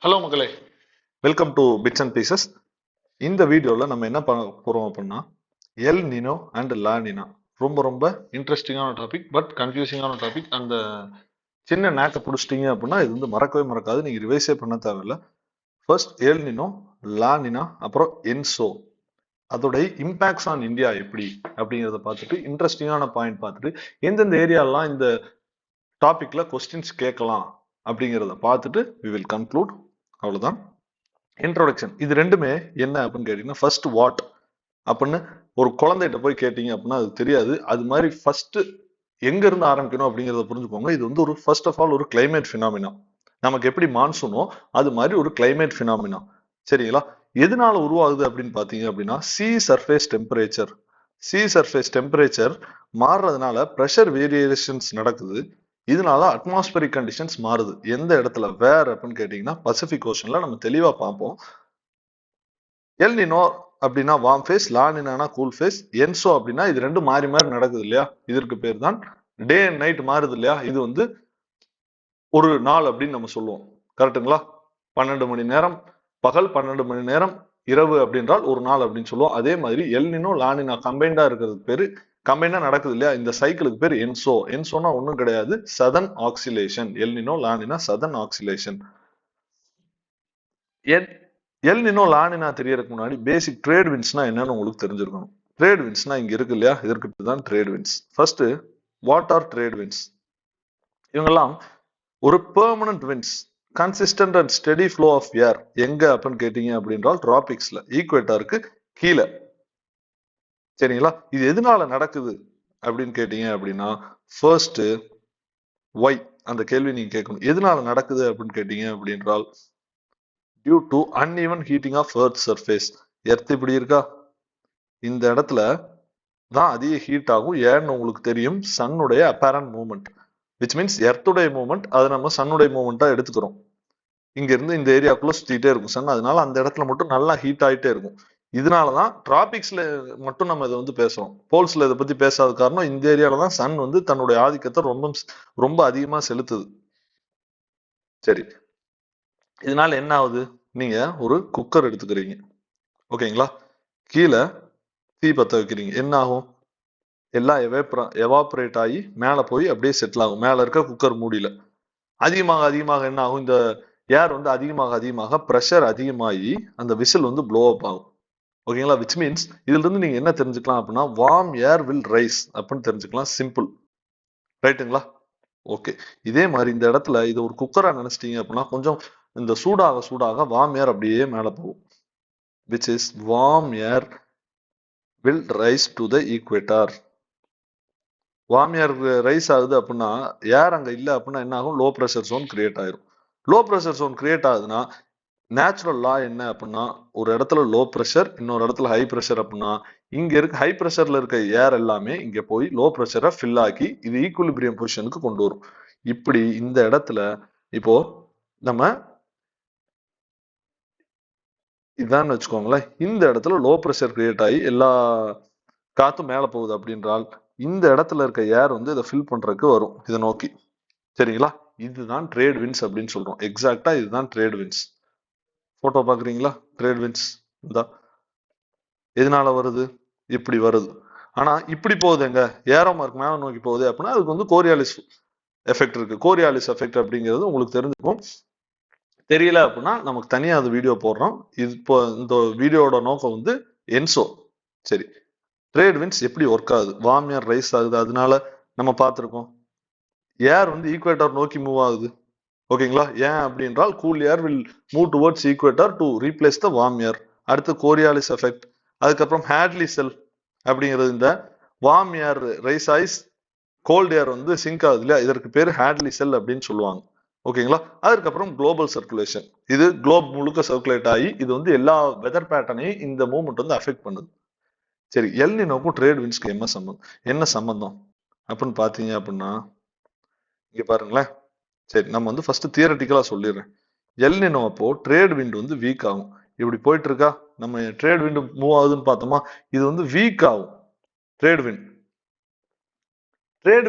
Hello மக்களே, welcome to bits and pieces. இந்த வீடியோவில் நம்ம என்ன பண்ண போகிறோம் அப்படின்னா El Nino and law Nina ரொம்ப ரொம்ப இன்ட்ரெஸ்டிங்கான டாபிக், பட் கன்ஃபியூசிங்கான டாபிக். அந்த சின்ன நேக்கை பிடிச்சிட்டிங்க அப்படின்னா இது வந்து மறக்கவே மறக்காது, நீங்கள் ரிவைஸே பண்ண தேவையில்ல. First L Nino, La Nina, அப்புறம் என்சோ, அதோடைய இம்பேக்ட்ஸ் ஆன் இந்தியா எப்படி அப்படிங்கிறத பார்த்துட்டு இன்ட்ரெஸ்டிங்கான பாயிண்ட் பார்த்துட்டு எந்தெந்த ஏரியாலாம் இந்த டாபிக்ல கொஸ்டின்ஸ் கேட்கலாம் அப்படிங்கிறத பார்த்துட்டு வி வில் கன்க்ளூட். அவ்வளோதான் இன்ட்ரோடக்ஷன். இது ரெண்டுமே என்ன அப்படின்னு கேட்டீங்கன்னா, ஃபர்ஸ்ட் வாட் அப்படின்னு ஒரு குழந்தைகிட்ட போய் கேட்டீங்க அப்படின்னா அது தெரியாது. அது மாதிரி ஃபர்ஸ்ட் எங்க இருந்து ஆரம்பிக்கணும் அப்படிங்கிறத புரிஞ்சுக்கோங்க. இது வந்து ஒரு ஃபர்ஸ்ட் ஆஃப் ஆல் ஒரு கிளைமேட் ஃபினாமினா. நமக்கு எப்படி மான்சூனோ அது மாதிரி ஒரு கிளைமேட் ஃபினாமினா. சரிங்களா? எதனால உருவாகுது அப்படின்னு பார்த்தீங்க அப்படின்னா sea surface temperature. Sea surface temperature மாறுறதுனால ப்ரெஷர் வேரியேஷன்ஸ் நடக்குது. இதனால அட்மாஸ்பரிக் கண்டிஷன்ஸ் மாறுது. எந்த இடத்துல வேர் அப்படின்னு கேட்டீங்கன்னா பசிபிக் ஓஷன்ல. நம்ம தெளிவா பார்ப்போம். எல் நினோ அப்படின்னா வார்ம் ஃபேஸ், லா நினானா கூல் ஃபேஸ், என்சோ அப்படின்னா இது ரெண்டும் மாறி மாறி நடக்குது இல்லையா, இதற்கு பேர் தான் டே அண்ட் நைட் மாறுது இல்லையா. இது வந்து ஒரு நாள் அப்படின்னு நம்ம சொல்லுவோம். கரெக்டுங்களா? 12 மணி நேரம் பகல், 12 மணி நேரம் இரவு அப்படின்றால் ஒரு நாள் அப்படின்னு சொல்லுவோம். அதே மாதிரி எல் நினோ லா நினா கம்பைண்டா இருக்கிறதுக்கு பேரு, கம்பைண்டா நடக்குது இல்லையா, இந்த சைக்கிளுக்கு பேர் என்சோ. என்சோனா ஒன்றும் கிடையாது, southern oscillation. El Nino La Nina southern oscillation. El Nino La Nina தெரியறதுக்கு முன்னாடி பேசிக் ட்ரேட் விண்ட்ஸ்னா என்னன்னு உங்களுக்கு தெரிஞ்சிருக்கணும். ட்ரேட் விண்ட்ஸ்னா இங்க இருக்கு இல்லையா, இதற்கு தான் trade winds. First, what are trade winds? இவங்கெல்லாம் ஒரு permanent winds, consistent and steady flow of air. எங்க அப்படின்னு கேட்டீங்க அப்படின்றால் டிராபிக்ஸ்ல, ஈக்குவேட்டருக்கு கீழே. சரிங்களா? இது எதனால நடக்குது அப்படின்னு கேட்டீங்க அப்படின்னா ஃபர்ஸ்ட் ஒய், அந்த கேள்வி நீங்க கேட்கணும். எதனால நடக்குது அப்படின்னு கேட்டீங்க அப்படின்றால் due to uneven heating of earth surface. Earth இப்படி இருக்கா, இந்த இடத்துல தான் அதிக ஹீட் ஆகும். ஏன்னு உங்களுக்கு தெரியும், சன்னுடைய அப்பேரண்ட் மூவ்மெண்ட், விச் மீன்ஸ் எர்த்துடைய மூவ்மெண்ட், அதை நம்ம சன்னுடைய மூவ்மெண்டா எடுத்துக்கிறோம். இங்க இருந்து இந்த ஏரியாக்குள்ள சுத்திட்டே இருக்கும் சன், அதனால அந்த இடத்துல மட்டும் நல்லா ஹீட் ஆயிட்டே இருக்கும். இதனாலதான் டிராபிக்ஸ்ல மட்டும் நம்ம இதை வந்து பேசுறோம், போல்ஸ்ல இதை பத்தி பேசாத காரணம் இந்த ஏரியால தான் சன் வந்து தன்னுடைய ஆதிக்கத்தை ரொம்ப ரொம்ப அதிகமா செலுத்துது. சரி, இதனால என்ன ஆகுது? நீங்க ஒரு குக்கர் எடுத்துக்கிறீங்க, ஓகேங்களா? கீழே தீ பத்த வைக்கிறீங்க, என்ன ஆகும்? எல்லாம் எவாப்ரேட் ஆகி மேலே போய் அப்படியே செட்டில் ஆகும் மேலே இருக்க குக்கர் மூடியில. அதிகமாக அதிகமாக என்ன ஆகும்? இந்த ஏர் வந்து அதிகமாக அதிகமாக ப்ரெஷர் அதிகமாகி அந்த விசில் வந்து ப்ளோ அப் ஆகும். ஓகேங்களா? விச் மீன்ஸ் இதுல இருந்து நீங்க என்ன தெரிஞ்சுக்கலாம் அப்படின்னா வார்ம் ஏர் வில் ரைஸ் அப்படின்னு தெரிஞ்சுக்கலாம். சிம்பிள், ரைட்டுங்களா? ஓகே. இதே மாதிரி இந்த இடத்துல இது ஒரு குக்கரா நினைச்சிட்டீங்க அப்படின்னா கொஞ்சம் இந்த சூடாக சூடாக வார்ம் ஏர் அப்படியே மேலே போகும். Which is warm air will rise to the equator. Warm rice ஆகுது அப்படின்னா ஏர் அங்க இல்லை அப்படின்னா என்ன ஆகும்? லோ ப்ரெஷர் ஜோன் கிரியேட் ஆயிரும். லோ ப்ரெஷர் ஜோன் கிரியேட் ஆகுதுன்னா நேச்சுரல் லா என்ன அப்படின்னா ஒரு இடத்துல லோ ப்ரெஷர், இன்னொரு இடத்துல ஹை ப்ரெஷர் அப்படின்னா இங்க இருக்க ஹை ப்ரெஷர்ல இருக்க ஏர் எல்லாமே இங்க போய் லோ ப்ரெஷரை ஃபில் ஆக்கி இது ஈக்குலிபிரியம் பொசிஷனுக்கு கொண்டு வரும். இப்படி இந்த இடத்துல இப்போ நம்ம இதான்னு வச்சுக்கோங்களேன், இந்த இடத்துல லோ ப்ரெஷர் கிரியேட் ஆகி எல்லா காத்தும் மேல போகுது அப்படின்றால் இந்த இடத்துல இருக்க ஏர் வந்து இதை ஃபில் பண்றதுக்கு வரும் இதை நோக்கி. சரிங்களா? இதுதான் ட்ரேட் வின்ஸ் அப்படின்னு சொல்றோம். எக்ஸாக்டா இதுதான் ட்ரேட் வின்ஸ். போட்டோ பாக்குறீங்களா? ட்ரேட் வின்ஸ் இந்த எதனால வருது? இப்படி வருது. ஆனா இப்படி போகுது, எங்க ஏரோ மார்க் மேல நோக்கி போகுது அப்படின்னா அதுக்கு வந்து கோரியாலிஸ் எஃபெக்ட் இருக்கு. கோரியாலிஸ் எஃபெக்ட் அப்படிங்கிறது உங்களுக்கு தெரிஞ்சுக்கும். தெரியல அப்படின்னா நமக்கு தனியா அது வீடியோ போடுறோம். இது இப்போ இந்த வீடியோட நோக்கம் வந்து என்சோ. சரி, ட்ரேட் வின்ஸ் எப்படி ஒர்க் ஆகுது? வார்ம் ஏர் ரைஸ் ஆகுது, அதனால நம்ம பார்த்துருக்கோம் ஏர் வந்து ஈக்குவேட்டர் நோக்கி மூவ் ஆகுது. ஓகேங்களா? ஏன் அப்படின்றால் cool air will move towards equator to replace the warm air. அடுத்து கோரியாலிஸ் எஃபெக்ட், அதுக்கப்புறம் ஹேட்லி செல் அப்படிங்கிறது. இந்த வார்ம் ஏர் ரைஸ் ஆயிஸ் கோல்டு ஏர் வந்து சிங்க் ஆகுது இல்லையா, இதற்கு பேர் ஹேட்லி செல் அப்படின்னு சொல்லுவாங்க. ஓகேங்களா? அதுக்கப்புறம் குளோபல் சர்க்குலேஷன், இது குளோப் முழுக்க சர்க்குலேட் ஆகி இது வந்து எல்லா வெதர் பேட்டர்னையும் இந்த மூவ்மெண்ட் வந்து அஃபெக்ட் பண்ணுது. சரி, எல் நினோக்கும் ட்ரேட் வின்ஸ்க்கு என்ன சம்பந்தம் அப்படின்னு பாத்தீங்க அப்படின்னா இங்க பாருங்களேன். சரி, நம்ம வந்து ஃபர்ஸ்ட் தியரட்டிக்கலா சொல்லிடுறேன். எல் நினோ அப்போ ட்ரேட் விண்ட் வந்து வீக் ஆகும். இப்படி போயிட்டு இருக்கா, நம்ம ட்ரேட் விண்ட் மூவ் ஆகுதுன்னு பார்த்தோமா, இது வந்து வீக் ஆகும். ட்ரேட்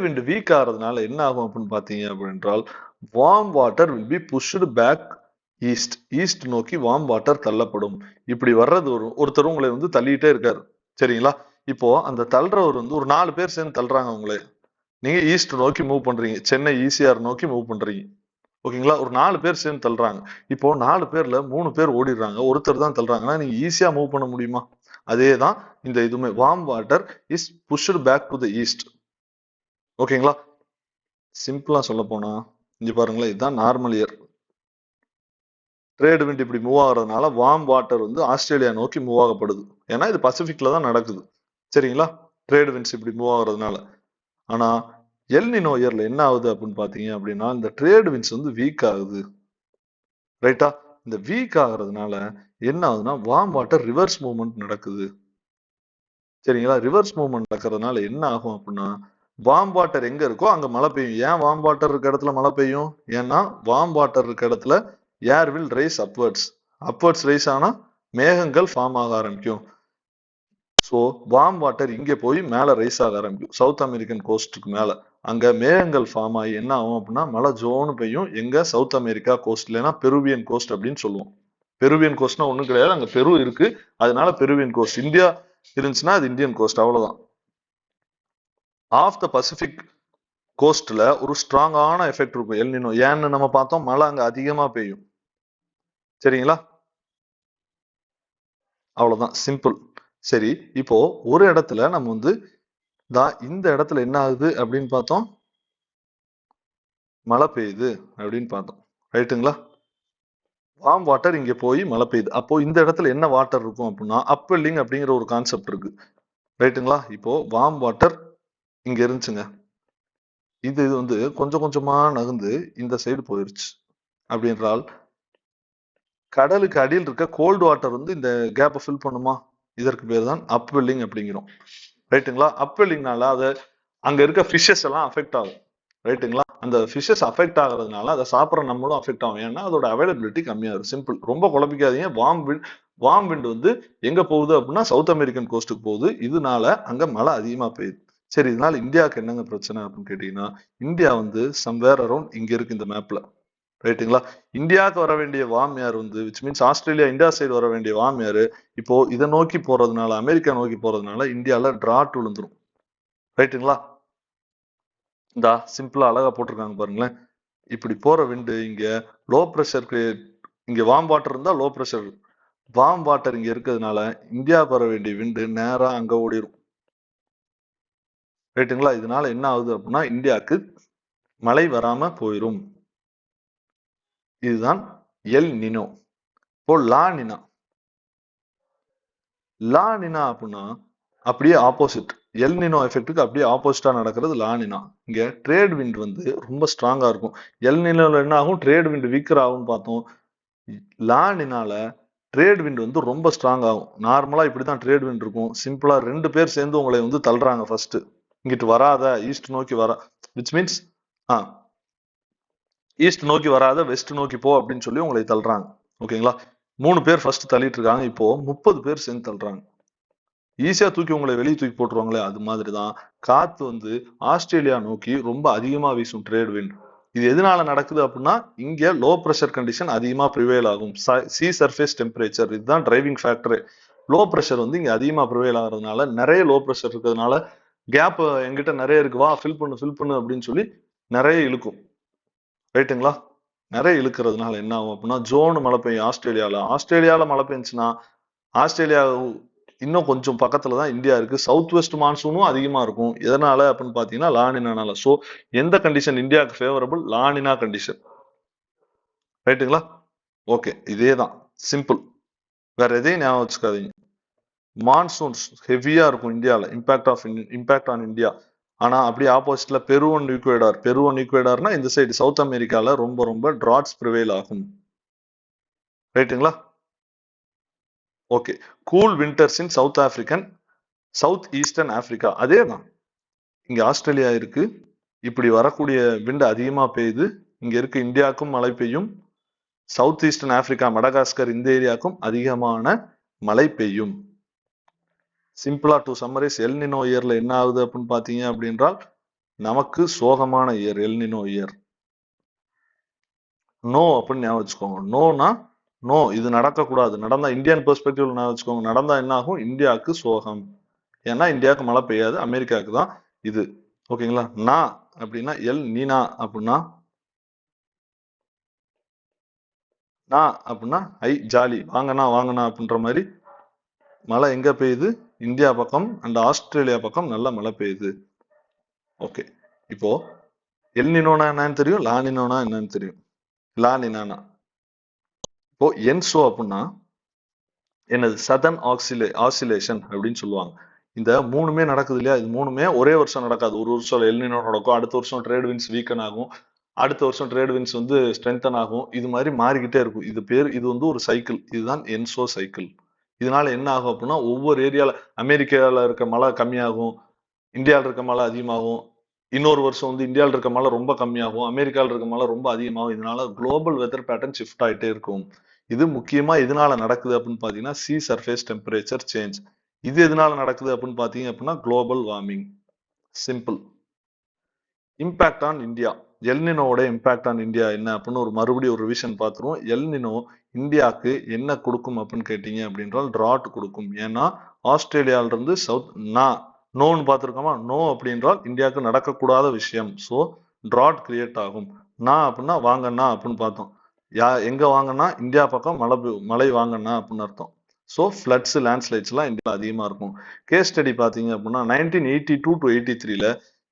விண்ட் வீக் ஆகிறதுனால என்ன ஆகும் அப்படின்னு பார்த்தீங்க அப்படின்றால் warm water will be pushed back east நோக்கி வார்ம் வாட்டர் தள்ளப்படும். இப்படி வர்றது ஒருத்தர் உங்களை வந்து தள்ளிட்டே இருக்காரு, சரிங்களா? இப்போ அந்த தள்ளுறவர் வந்து ஒரு 4 பேர் சேர்ந்து தள்ளுறாங்க உங்களை. நீங்க ஈஸ்ட் நோக்கி மூவ் பண்றீங்க, சென்னை ஈசிஆர் நோக்கி மூவ் பண்றீங்க, ஓகேங்களா? ஒரு 4 பேர் சேர்ந்து தள்ளுறாங்க. இப்போ 4 பேர்ல 3 பேர் ஓடிடுறாங்க, ஒருத்தர் தான் தள்ளுறாங்கன்னா நீங்க ஈஸியா மூவ் பண்ண முடியுமா? அதே தான் இந்த இதுமே, warm water is pushed back to the east, ஓகேங்களா? சிம்பிளா சொல்ல போனா இங்க பாருங்களேன், இதுதான் நார்மல் இயர். ட்ரேட் விண்ட் இப்படி மூவ் ஆகுறதுனால வார்ம் வாட்டர் வந்து ஆஸ்திரேலியா நோக்கி மூவ் ஆகப்படுது. ஏன்னா இது பசிபிக்ல தான் நடக்குது, சரிங்களா? ட்ரேட் விண்ட்ஸ் இப்படி மூவ் ஆகுறதுனால. ஆனா எல் நினோ இயர்ல என்ன ஆகுது அப்படின்னு பாத்தீங்க அப்படின்னா, இந்த ட்ரேட் விண்ட்ஸ் வந்து வீக் ஆகுது, ரைட்டா? இந்த வீக் ஆகுறதுனால என்ன ஆகுதுன்னா வார்ம் வாட்டர் ரிவர்ஸ் மூவ்மெண்ட் நடக்குது, சரிங்களா? ரிவர்ஸ் மூவ்மெண்ட் நடக்கிறதுனால என்ன ஆகும் அப்படின்னா, வார்ம் வாட்டர் எங்க இருக்கோ அங்க மழை பெய்யும். ஏன் வார்ம் வாட்டர் இருக்க இடத்துல மழை பெய்யும்? ஏன்னா வார்ம் வாட்டர் இருக்க இடத்துல ஏர் will rise upwards. Upwards rice ஆனா மேகங்கள் ஃபார்ம் ஆக ஆரம்பிக்கும். ஸோ வார்ம் வாட்டர் இங்கே போய் மேலே ரைஸ் ஆக ஆரம்பிக்கும், சவுத் அமெரிக்கன் கோஸ்ட்டுக்கு மேலே. அங்கே மேகங்கள் ஃபார்ம் ஆகி என்ன ஆகும் அப்படின்னா மழை ஜோன்னு பெய்யும். எங்க? சவுத் அமெரிக்கா கோஸ்ட், இல்லைன்னா பெருவியன் கோஸ்ட் அப்படின்னு சொல்லுவோம். பெருவியன் கோஸ்ட்னா ஒன்றும் கிடையாது, அங்கே பெரு இருக்கு, அதனால பெருவியன் கோஸ்ட். இந்தியா இருந்துச்சுன்னா அது இந்தியன் கோஸ்ட், அவ்வளவுதான். ஆஃப் த பசிபிக் கோஸ்ட்ல ஒரு ஸ்ட்ராங்கான எஃபெக்ட் இருக்கும் எல் நினோ. ஏன்னு நம்ம பார்த்தோம், மழை அங்க அதிகமா பெய்யும், சரிங்களா? அவ்வளவுதான், சிம்பிள். சரி, இப்போ ஒரு இடத்துல நம்ம வந்து இந்த இடத்துல என்ன ஆகுது அப்படின்னு பார்த்தோம், மழை பெய்யுது அப்படின்னு பார்த்தோம், ரைட்டுங்களா? வார்ம் வாட்டர் இங்க போய் மழை பெய்யுது. அப்போ இந்த இடத்துல என்ன வாட்டர் இருக்கும் அப்படின்னா அப்வெல்லிங் அப்படிங்கிற ஒரு கான்செப்ட் இருக்கு, ரைட்டுங்களா? இப்போ வார்ம் வாட்டர் இங்க இருந்துச்சுங்க, இது வந்து கொஞ்சம் கொஞ்சமா நகர்ந்து இந்த சைடு போயிருச்சு அப்படின்றால் கடலுக்கு அடியில் இருக்க கோல்டு வாட்டர் வந்து இந்த கேப்பை ஃபில் பண்ணுமா? இதற்கு பேர் தான் அப்வெல்லிங் அப்படிங்கிறோம், ரைட்டுங்களா? அப்வெல்லிங்னால அது அங்க இருக்க ஃபிஷஸ் எல்லாம் அஃபெக்ட் ஆகும், ரைட்டுங்களா? அந்த ஃபிஷஸ் அஃபெக்ட் ஆகுறதுனால அதை சாப்பிட்ற நம்மளும் அஃபெக்ட் ஆகும். ஏன்னா அதோட அவைலபிலிட்டி கம்மியா இருக்கும். சிம்பிள், ரொம்ப குழப்பிக்காதீங்க. வார்ம் விண்ட் வந்து எங்க போகுது அப்படின்னா சவுத் அமெரிக்கன் கோஸ்ட்டுக்கு போகுது. இதனால அங்க மழை அதிகமா பெய்யுது. சரி, இதனால இந்தியாவுக்கு என்னங்க பிரச்சனை அப்படின்னு கேட்டீங்கன்னா, இந்தியா வந்து சம்வேர் அரௌண்ட் இங்க இருக்கு இந்த மேப்ல, ரைட்டுங்களா? இந்தியாவுக்கு வர வேண்டிய வார்ம் ஏர் வந்து which means Australia India side வர வேண்டிய வார்ம் ஏர் இப்போ இதை நோக்கி போறதுனால, அமெரிக்கா நோக்கி போறதுனால இந்தியால டிராட் விழுந்துரும், ரைட்டுங்களா? இந்த சிம்பிளா அழகா போட்டிருக்காங்க பாருங்களேன். இப்படி போற விண்டு இங்க லோ ப்ரெஷர் கிரியேட், இங்க வார்ம் வாட்டர் இருந்தா லோ ப்ரெஷர், வார்ம் வாட்டர் இங்க இருக்கிறதுனால இந்தியாவுக்கு வர வேண்டிய விண்டு நேரா அங்க ஓடிடும், ரைட்டுங்களா? இதனால என்ன ஆகுது அப்படின்னா இந்தியாவுக்கு மழை வராம போயிடும். இதுதான் எல் நினோ. இப்போ லா நினா. லா நினா அப்படின்னா அப்படியே ஆப்போசிட், எல் நினோ எஃபெக்ட்டுக்கு அப்படியே ஆப்போசிட்டா நடக்கிறது லா நினா. இங்க ட்ரேட் விண்ட் வந்து ரொம்ப ஸ்ட்ராங்கா இருக்கும். எல் நினோல என்ன ஆகும், ட்ரேட் விண்ட் வீக்கர் ஆகும்னு பார்த்தோம். லா நினால ட்ரேட் விண்ட் வந்து ரொம்ப ஸ்ட்ராங் ஆகும். நார்மலா இப்படிதான் ட்ரேட் விண்ட் இருக்கும். சிம்பிளா 2 பேர் சேர்ந்து உங்களை வந்து தள்ளுறாங்க. ஃபர்ஸ்ட் இங்கிட்டு வராத, ஈஸ்ட் நோக்கி வர, விச் மீன்ஸ் ஈஸ்ட் நோக்கி வராத வெஸ்ட் நோக்கி போ அப்படின்னு சொல்லி உங்களை தள்ளுறாங்க, ஓகேங்களா? 3 பேர் ஃபர்ஸ்ட் தள்ளிட்டு இருக்காங்க, இப்போ 30 பேர் சேர்ந்து தள்ளுறாங்க. ஈஸியா தூக்கி உங்களை வெளியே தூக்கி போட்டுருவாங்களே, அது மாதிரிதான் காத்து வந்து ஆஸ்திரேலியா நோக்கி ரொம்ப அதிகமா வீசும் ட்ரேட் விண்ட். இது எதனால நடக்குது அப்படின்னா இங்க லோ ப்ரெஷர் கண்டிஷன் அதிகமா ப்ரிவேல் ஆகும். சி சர்ஃபேஸ் டெம்பரேச்சர், இதுதான் டிரைவிங் ஃபேக்டர். லோ ப்ரெஷர் வந்து இங்க அதிகமா ப்ரிவேல் ஆகிறதுனால, நிறைய லோ ப்ரெஷர் இருக்கிறதுனால கேப் எங்கிட்ட நிறைய இருக்கு, வா ஃபில் பண்ணு அப்படின்னு சொல்லி நிறைய இழுக்கும், ரைட்டுங்களா? நிறைய இழுக்கிறதுனால என்ன ஆகும் அப்படின்னா ஜோனு மழை பெய்யும். ஆஸ்திரேலியால மழை பெஞ்சுன்னா ஆஸ்திரேலியா இன்னும் கொஞ்சம் பக்கத்துல தான் இந்தியா இருக்கு. சவுத் வெஸ்ட் மான்சூனும் அதிகமா இருக்கும். எதனால அப்படின்னு பாத்தீங்கன்னா லானினால. சோ எந்த கண்டிஷன் இந்தியாவுக்கு ஃபேவரபிள்? லானினா கண்டிஷன், ரைட்டுங்களா? ஓகே, இதே தான், சிம்பிள். வேற எதையும் ஞாபகம் வச்சுக்காதீங்க. மான்சூன்ஸ் ஹெவியா இருக்கும் இந்தியாவில், இம்பாக்ட் ஆன் இந்தியா. ஆனா அப்படியே ஆப்போசிட்ல பெரு ஒன் ஈக்குவேடார்னா இந்த சைடு சவுத் அமெரிக்கால ரொம்ப ரொம்ப டிராட்ஸ் ப்ரிவேல் ஆகும், ரைட்டுங்களா? Okay. Cool winters in South eastern Africa. அதே தான் இங்க ஆஸ்திரேலியா இருக்கு, இப்படி வரக்கூடிய விண்டு அதிகமா பெய்யுது. இங்க இருக்க இந்தியாவுக்கும் மழை பெய்யும். சவுத் ஈஸ்டர்ன் ஆப்பிரிக்கா மடகாஸ்கர் இந்த ஏரியாவுக்கும் அதிகமான மழை பெய்யும். சிம்பிளா டு சம்மரைஸ், எல் நினோ இயர்ல என்ன ஆகுது அப்படின்னு பாத்தீங்க அப்படின்றால் நமக்கு சோகமான year El Nino year. No அப்படின்னு ஞாபகம் வச்சுக்கோங்க. நோனா நோ, இது நடக்கக்கூடாது. நடந்தா இந்தியன் பெர்ஸ்பெக்டிவ்ல ஞாபகம் வச்சுக்கோங்க. நடந்தா என்ன ஆகும்? இந்தியாவுக்கு சோகம். ஏன்னா இந்தியாவுக்கு மழை பெய்யாது, அமெரிக்காவுக்கு தான் இது. ஓகேங்களா? நான் அப்படின்னா எல் நீனா அப்படின்னா, நான் அப்படின்னா ஐ ஜாலி, வாங்கண்ணா வாங்கண்ணா அப்படின்ற மாதிரி மழை எங்க பெய்யுது? இந்தியா பக்கம் அண்ட் ஆஸ்திரேலியா பக்கம் நல்ல மழை பெய்யுது. ஓகே, இப்போ எல் நினோனா என்னன்னு தெரியும், லா நினோனா என்னன்னு தெரியும். லா நினானா இப்போ என்சோ அப்படின்னா என்னது? சதன் ஆசிலேஷன் அப்படின்னு சொல்லுவாங்க. இந்த மூணுமே நடக்குது இல்லையா? இது மூணுமே ஒரே வருஷம் நடக்காது. ஒரு வருஷம் எல்னினோ நடக்கும், அடுத்த வருஷம் ட்ரேட் வின்ஸ் வீக்கன் ஆகும், அடுத்த வருஷம் ட்ரேட் வின்ஸ் வந்து ஸ்ட்ரென்தன் ஆகும். இது மாதிரி மாறிக்கிட்டே இருக்கும். இது வந்து ஒரு சைக்கிள். இதுதான் என்சோ சைக்கிள். இதனால என்ன ஆகும் அப்படின்னா, ஒவ்வொரு ஏரியால அமெரிக்கால இருக்க மழை கம்மியாகும், இந்தியாவில் இருக்க மழை அதிகமாகும். இன்னொரு வருஷம் வந்து இந்தியாவில் இருக்க மழை ரொம்ப கம்மியாகும், அமெரிக்காவில் இருக்க மழை ரொம்ப அதிகமாகும். இதனால குளோபல் வெதர் பேட்டர்ன் ஷிஃப்ட் ஆயிட்டே இருக்கும். இது முக்கியமா எதனால நடக்குது அப்படின்னு பாத்தீங்கன்னா, சி சர்ஃபேஸ் டெம்பரேச்சர் சேஞ்ச். இது எதனால நடக்குது அப்படின்னு பாத்தீங்க அப்படின்னா, global warming. Simple. Impact on India. எல்னினோட இம்பாக்ட் ஆன் இந்தியா என்ன அப்படின்னு மறுபடியும் ஒரு ரிவிஷன் பார்த்துருவோம். எல்னினோ இந்தியாவுக்கு என்ன கொடுக்கும் அப்படின்னு கேட்டீங்க அப்படின்றால் டிராட் கொடுக்கும். ஏன்னா ஆஸ்திரேலியால இருந்து சவுத் நோன்னு பார்த்துருக்கோமா? நோ அப்படின்றால் இந்தியாவுக்கு நடக்கக்கூடாத விஷயம். ஸோ டிராட் கிரியேட் ஆகும். அப்படின்னா வாங்கண்ணா அப்படின்னு பார்த்தோம். எங்க வாங்கன்னா இந்தியா பக்கம் மழை வாங்கண்ணா அப்படின்னு அர்த்தம். ஸோ ஃப்ளட்ஸ் லேண்ட்ஸ்லைட்ஸ்லாம் இந்தியாவில் அதிகமாக இருக்கும். கேஸ் ஸ்டடி பார்த்தீங்க அப்படின்னா 1982 to 83ல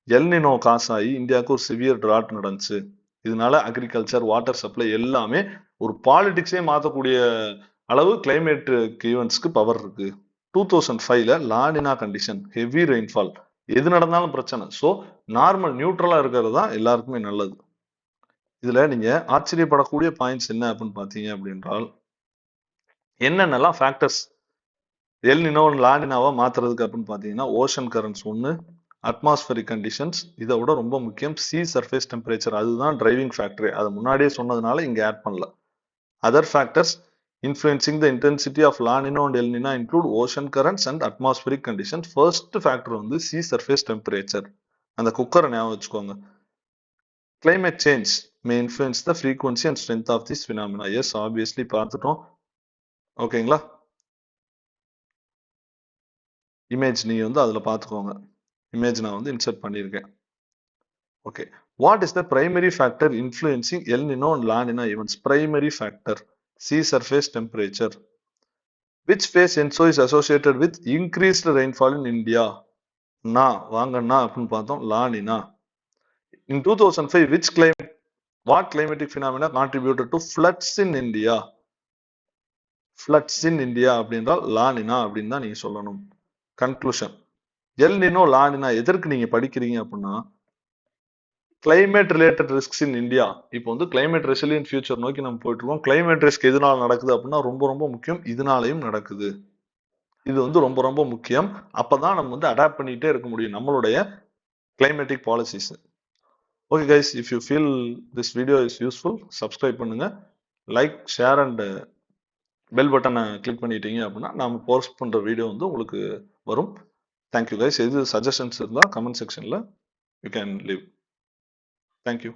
எல்னினோ காஸ் ஆகி இந்தியாவுக்கு ஒரு சிவியர் டிராட் நடந்துச்சு. இதனால அக்ரிகல்ச்சர், வாட்டர் சப்ளை எல்லாமே ஒரு பாலிடிக்ஸே மாற்றக்கூடிய அளவு கிளைமேட் ஈவெண்ட்ஸ்க்கு பவர் இருக்கு. 2005ல லானினா கண்டிஷன், ஹெவி ரெயின்ஃபால், எது நடந்தாலும் பிரச்சனை. ஸோ நார்மல் நியூட்ரலா இருக்கிறது தான் எல்லாருக்குமே நல்லது. இதுல நீங்க ஆச்சரியப்படக்கூடிய பாயிண்ட்ஸ் என்ன அப்படின்னு பாத்தீங்க அப்படின்றால், என்னென்னலாம் ஃபேக்டர்ஸ் எல் நினோ லானினாவா மாத்துறதுக்கு அப்படின்னு பாத்தீங்கன்னா, ஓஷன் கரண்ட்ஸ் ஒன்று, அட்மாஸ்பரிக் கண்டிஷன்ஸ், இதை விட ரொம்ப முக்கியம் சி சர்ஃபேஸ் டெம்பரேச்சர். அதுதான் டிரைவிங் ஃபேக்டர். அதை முன்னாடியே சொன்னதுனால இங்க ஆட் பண்ணல. Other factors influencing the intensity of La Nina and El Nina include ocean currents and atmospheric conditions. First factor வந்து sea surface temperature. அந்த குக்கரை ஞாபகம் வச்சுக்கோங்க. Climate change may influence the frequency and strength of this phenomena. Yes, obviously பார்த்துட்டோம். ஓகேங்களா? Image நீங்க வந்து அதுல பார்த்துக்கோங்க. இமேஜ் நான் வந்து இன்சர்ட் பண்ணியிருக்கேன். Okay, what is the primary factor influencing El Nino and La Nina events? Primary factor, sea surface temperature. Which phase ENSO is associated with increased rainfall in India? வாங்கண்ணா அப்படின்னு பார்த்தோம். லா Nina. In 2005, what climatic phenomena contributed to floods in India? Floods in India அப்படின்றால் La Nina அப்படின்னு தான் நீங்க சொல்லணும். Conclusion, El Nino La Nina எதற்கு நீங்க படிக்கிறீங்க அப்படின்னா, climate related risks in India. இப்போ வந்து கிளைமேட் ரெசிலியன்ட் ஃபியூச்சர் நோக்கி நம்ம போயிட்டு இருக்கோம். கிளைமேட் ரிஸ்க் எதனால நடக்குது அப்படின்னா ரொம்ப ரொம்ப முக்கியம். இதனாலையும் நடக்குது. இது வந்து ரொம்ப ரொம்ப முக்கியம். அப்பதான் நம்ம வந்து அடாப்ட் பண்ணிட்டே இருக்க முடியும் நம்மளுடைய climatic policies. Okay guys, if you feel this video is useful, subscribe பண்ணுங்க, லைக், ஷேர் அண்ட் பெல் பட்டனை கிளிக் பண்ணிட்டீங்க அப்படின்னா நாம போஸ்ட் பண்ற வீடியோ வந்து உங்களுக்கு வரும். Thank you guys. எது சஜஷன்ஸ் இருந்தால் கமெண்ட் செக்ஷன்ல யூ கேன் லீவ். தேங்க்யூ.